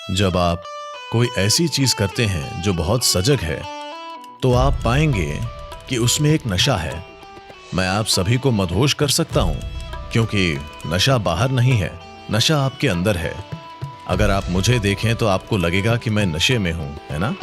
जब आप कोई ऐसी चीज करते हैं जो बहुत सजग है, तो आप पाएंगे कि उसमें एक नशा है। मैं आप सभी को मदहोश कर सकता हूं, क्योंकि नशा बाहर नहीं है, नशा आपके अंदर है। अगर आप मुझे देखें तो आपको लगेगा कि मैं नशे में हूं, है ना?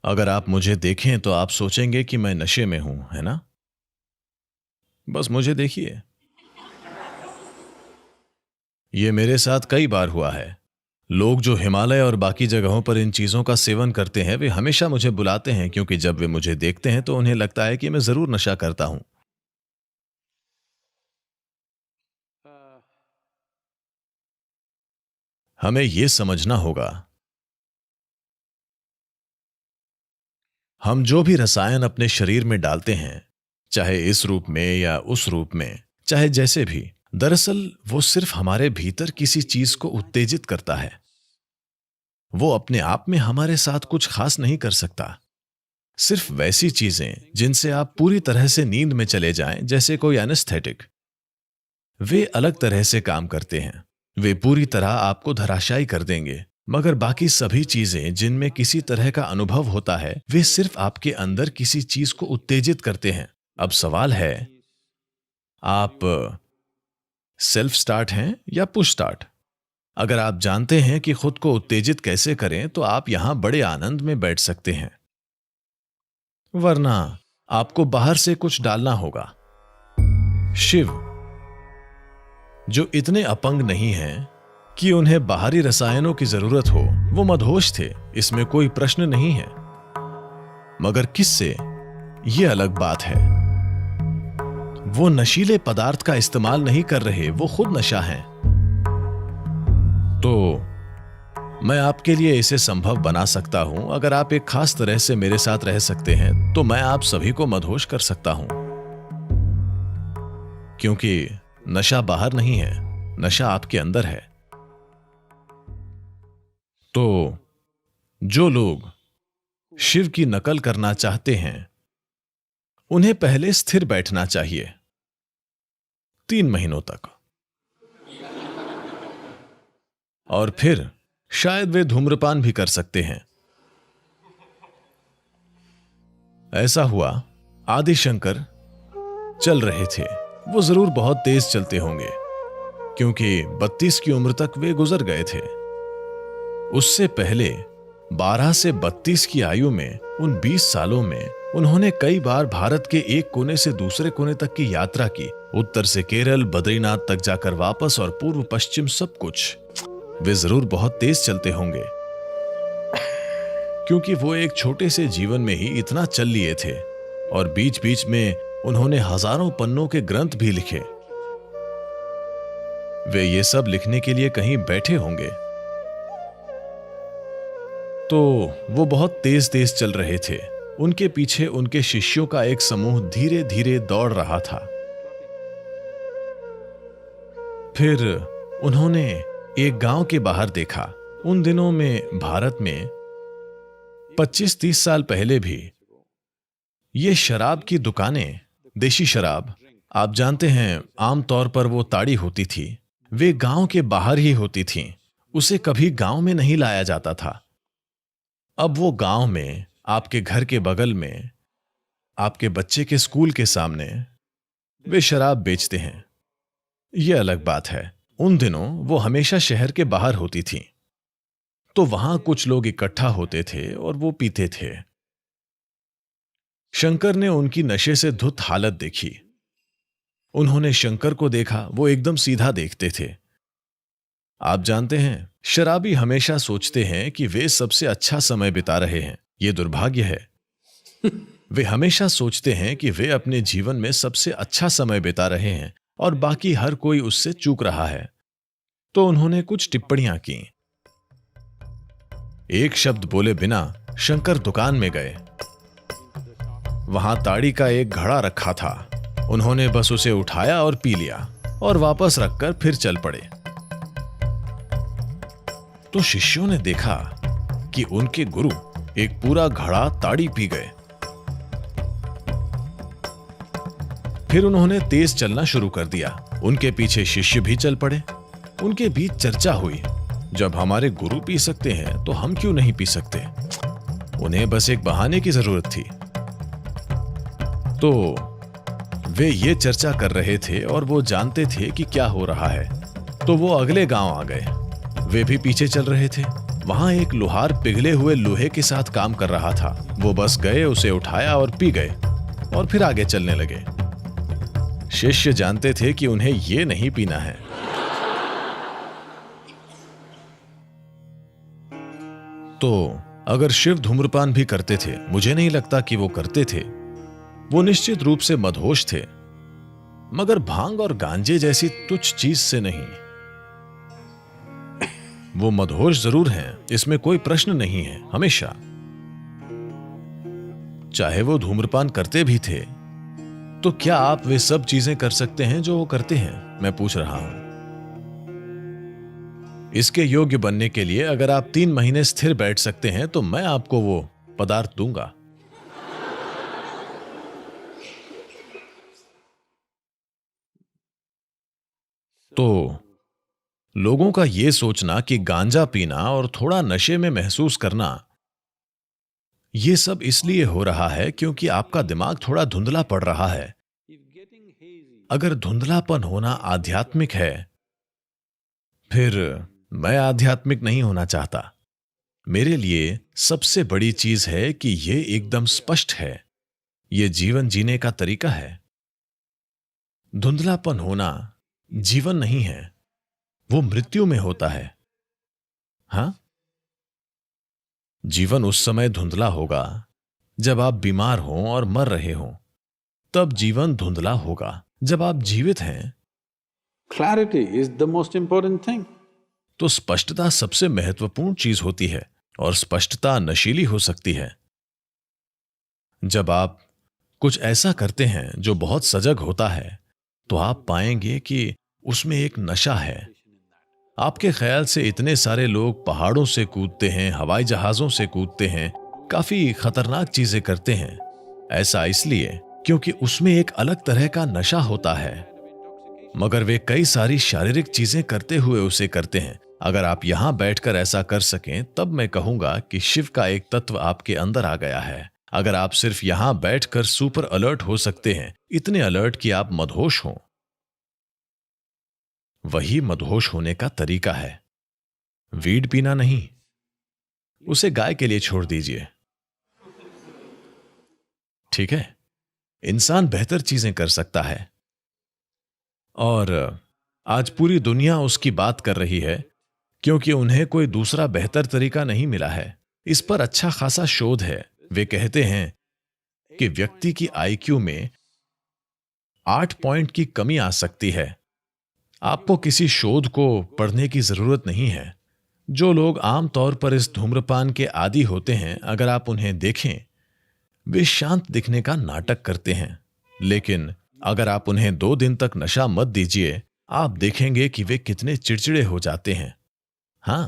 अगर आप मुझे देखें तो आप सोचेंगे कि मैं नशे में हूं, है ना? बस मुझे देखिए। ये मेरे साथ कई बार हुआ है। लोग जो हिमालय और बाकी जगहों पर इन चीजों का सेवन करते हैं, वे हमेशा मुझे बुलाते हैं, क्योंकि जब वे मुझे देखते हैं तो उन्हें लगता है कि मैं जरूर नशा करता हूं। हमें यह समझना होगा, हम जो भी रसायन अपने शरीर में डालते हैं, चाहे इस रूप में या उस रूप में, चाहे जैसे भी, दरअसल वो सिर्फ हमारे भीतर किसी चीज को उत्तेजित करता है। वो अपने आप में हमारे साथ कुछ खास नहीं कर सकता। सिर्फ वैसी चीजें जिनसे आप पूरी तरह से नींद में चले जाएं, जैसे कोई एनेस्थेटिक, वे अलग तरह से काम करते हैं। वे पूरी तरह आपको धराशायी कर देंगे। मगर बाकी सभी चीजें जिनमें किसी तरह का अनुभव होता है, वे सिर्फ आपके अंदर किसी चीज को उत्तेजित करते हैं। अब सवाल है, आप सेल्फ स्टार्ट हैं या पुश स्टार्ट? अगर आप जानते हैं कि खुद को उत्तेजित कैसे करें, तो आप यहां बड़े आनंद में बैठ सकते हैं। वरना आपको बाहर से कुछ डालना होगा। शिव, जो इतने अपंग नहीं हैं कि उन्हें बाहरी रसायनों की जरूरत हो, वो मदहोश थे, इसमें कोई प्रश्न नहीं है। मगर किससे, ये अलग बात है। वो नशीले पदार्थ का इस्तेमाल नहीं कर रहे, वो खुद नशा हैं। तो मैं आपके लिए इसे संभव बना सकता हूं। अगर आप एक खास तरह से मेरे साथ रह सकते हैं, तो मैं आप सभी को मदहोश कर सकता हूं। क्योंकि नशा बाहर नहीं है, नशा आपके अंदर है। तो जो लोग शिव की नकल करना चाहते हैं, उन्हें पहले स्थिर बैठना चाहिए 3 महीनों तक, और फिर शायद वे धूम्रपान भी कर सकते हैं। ऐसा हुआ, आदि शंकर चल रहे थे। वो जरूर बहुत तेज चलते होंगे, क्योंकि 32 की उम्र तक वे गुजर गए थे। उससे पहले 12 से 32 की आयु में, उन 20 सालों में, उन्होंने कई बार भारत के एक कोने से दूसरे कोने तक की यात्रा की। उत्तर से केरल, बद्रीनाथ तक जाकर वापस, और पूर्व पश्चिम सब कुछ। वे जरूर बहुत तेज चलते होंगे, क्योंकि वो एक छोटे से जीवन में ही इतना चल लिए थे। और बीच बीच में उन्होंने हजारों पन्नों के ग्रंथ भी लिखे। वे ये सब लिखने के लिए कहीं बैठे होंगे। तो वो बहुत तेज तेज चल रहे थे। उनके पीछे उनके शिष्यों का एक समूह धीरे धीरे दौड़ रहा था। फिर उन्होंने एक गांव के बाहर देखा। उन दिनों में भारत में 25-30 साल पहले भी ये शराब की दुकानें, देशी शराब, आप जानते हैं, आमतौर पर वो ताड़ी होती थी, वे गांव के बाहर ही होती थीं। उसे कभी गांव में नहीं लाया जाता था। अब वो गांव में, आपके घर के बगल में, आपके बच्चे के स्कूल के सामने वे शराब बेचते हैं। यह अलग बात है। उन दिनों वो हमेशा शहर के बाहर होती थीं। तो वहां कुछ लोग इकट्ठा होते थे और वो पीते थे। शंकर ने उनकी नशे से धुत हालत देखी। उन्होंने शंकर को देखा, वो एकदम सीधा देखते थे। आप जानते हैं, शराबी हमेशा सोचते हैं कि वे सबसे अच्छा समय बिता रहे हैं। यह दुर्भाग्य है। वे हमेशा सोचते हैं कि वे अपने जीवन में सबसे अच्छा समय बिता रहे हैं और बाकी हर कोई उससे चूक रहा है। तो उन्होंने कुछ टिप्पणियां की। एक शब्द बोले बिना शंकर दुकान में गए। वहां ताड़ी का एक घड़ा रखा था। उन्होंने बस उसे उठाया और पी लिया और वापस रखकर फिर चल पड़े। तो शिष्यों ने देखा कि उनके गुरु एक पूरा घड़ा ताड़ी पी गए। फिर उन्होंने तेज चलना शुरू कर दिया। उनके पीछे शिष्य भी चल पड़े। उनके बीच चर्चा हुई, जब हमारे गुरु पी सकते हैं तो हम क्यों नहीं पी सकते। उन्हें बस एक बहाने की जरूरत थी। तो वे ये चर्चा कर रहे थे और वो जानते थे कि क्या हो रहा है। तो वो अगले गांव आ गए। वे भी पीछे चल रहे थे। वहां एक लोहार पिघले हुए लोहे के साथ काम कर रहा था। वो बस गए, उसे उठाया और पी गए और फिर आगे चलने लगे। शिष्य जानते थे कि उन्हें ये नहीं पीना है। तो अगर शिव धूम्रपान भी करते थे, मुझे नहीं लगता कि वो करते थे। वो निश्चित रूप से मदहोश थे, मगर भांग और गांजे जैसी तुच्छ चीज से नहीं। वो मदहोश जरूर हैं, इसमें कोई प्रश्न नहीं है। हमेशा, चाहे वो धूम्रपान करते भी थे, तो क्या आप वे सब चीजें कर सकते हैं जो वो करते हैं? मैं पूछ रहा हूं। इसके योग्य बनने के लिए अगर आप 3 महीने स्थिर बैठ सकते हैं तो मैं आपको वो पदार्थ दूंगा। तो लोगों का यह सोचना कि गांजा पीना और थोड़ा नशे में महसूस करना, यह सब इसलिए हो रहा है क्योंकि आपका दिमाग थोड़ा धुंधला पड़ रहा है। अगर धुंधलापन होना आध्यात्मिक है, फिर मैं आध्यात्मिक नहीं होना चाहता। मेरे लिए सबसे बड़ी चीज है कि यह एकदम स्पष्ट है। यह जीवन जीने का तरीका है। धुंधलापन होना जीवन नहीं है, वो मृत्यु में होता है। हां, जीवन उस समय धुंधला होगा जब आप बीमार हों और मर रहे हों। तब जीवन धुंधला होगा। जब आप जीवित हैं, Clarity is the most important thing. तो स्पष्टता सबसे महत्वपूर्ण चीज होती है और स्पष्टता नशीली हो सकती है। जब आप कुछ ऐसा करते हैं जो बहुत सजग होता है, तो आप पाएंगे कि उसमें एक नशा है। आपके ख्याल से इतने सारे लोग पहाड़ों से कूदते हैं, हवाई जहाजों से कूदते हैं, काफी खतरनाक चीजें करते हैं। ऐसा इसलिए क्योंकि उसमें एक अलग तरह का नशा होता है, मगर वे कई सारी शारीरिक चीजें करते हुए उसे करते हैं। अगर आप यहां बैठकर ऐसा कर सकें, तब मैं कहूंगा कि शिव का एक तत्व आपके अंदर आ गया है। अगर आप सिर्फ यहां बैठकर सुपर अलर्ट हो सकते हैं, इतने अलर्ट कि आप मदहोश हों, वही मदहोश होने का तरीका है। वीड पीना नहीं, उसे गाय के लिए छोड़ दीजिए। ठीक है, इंसान बेहतर चीजें कर सकता है और आज पूरी दुनिया उसकी बात कर रही है क्योंकि उन्हें कोई दूसरा बेहतर तरीका नहीं मिला है। इस पर अच्छा खासा शोध है। वे कहते हैं कि व्यक्ति की आईक्यू में 8 पॉइंट की कमी आ सकती है। आपको किसी शोध को पढ़ने की जरूरत नहीं है। जो लोग आमतौर पर इस धूम्रपान के आदी होते हैं, अगर आप उन्हें देखें, वे शांत दिखने का नाटक करते हैं। लेकिन अगर आप उन्हें 2 दिन तक नशा मत दीजिए, आप देखेंगे कि वे कितने चिड़चिड़े हो जाते हैं। हां,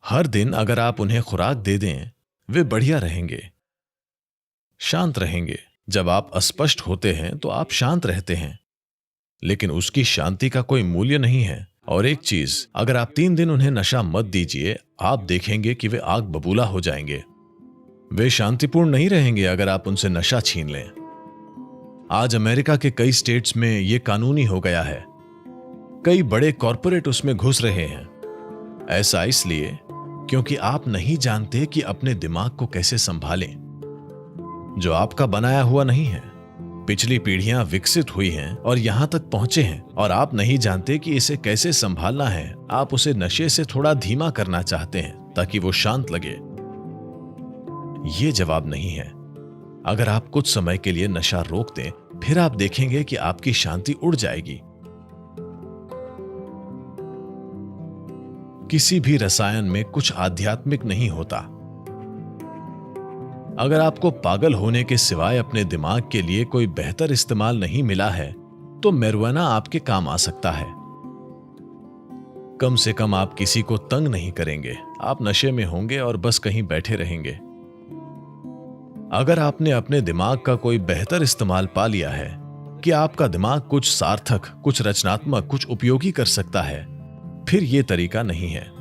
हर दिन अगर आप उन्हें खुराक दे दें, वे बढ़िया रहेंगे, शांत रहेंगे। जब आप अस्पष्ट होते हैं तो आप शांत रहते हैं, लेकिन उसकी शांति का कोई मूल्य नहीं है। और एक चीज, अगर आप 3 दिन उन्हें नशा मत दीजिए, आप देखेंगे कि वे आग बबूला हो जाएंगे। वे शांतिपूर्ण नहीं रहेंगे अगर आप उनसे नशा छीन लें। आज अमेरिका के कई स्टेट्स में यह कानूनी हो गया है। कई बड़े कॉरपोरेट उसमें घुस रहे हैं। ऐसा इसलिए क्योंकि आप नहीं जानते कि अपने दिमाग को कैसे संभालें, जो आपका बनाया हुआ नहीं है। पिछली पीढ़ियां विकसित हुई हैं और यहां तक पहुंचे हैं, और आप नहीं जानते कि इसे कैसे संभालना है। आप उसे नशे से थोड़ा धीमा करना चाहते हैं ताकि वो शांत लगे। ये जवाब नहीं है। अगर आप कुछ समय के लिए नशा रोक दें, फिर आप देखेंगे कि आपकी शांति उड़ जाएगी। किसी भी रसायन में कुछ आध्यात्मिक नहीं होता। अगर आपको पागल होने के सिवाय अपने दिमाग के लिए कोई बेहतर इस्तेमाल नहीं मिला है, तो marijuana आपके काम आ सकता है। कम से कम आप किसी को तंग नहीं करेंगे, आप नशे में होंगे और बस कहीं बैठे रहेंगे। अगर आपने अपने दिमाग का कोई बेहतर इस्तेमाल पा लिया है कि आपका दिमाग कुछ सार्थक, कुछ रचनात्मक, कुछ उपयोगी कर सकता है, फिर यह तरीका नहीं है।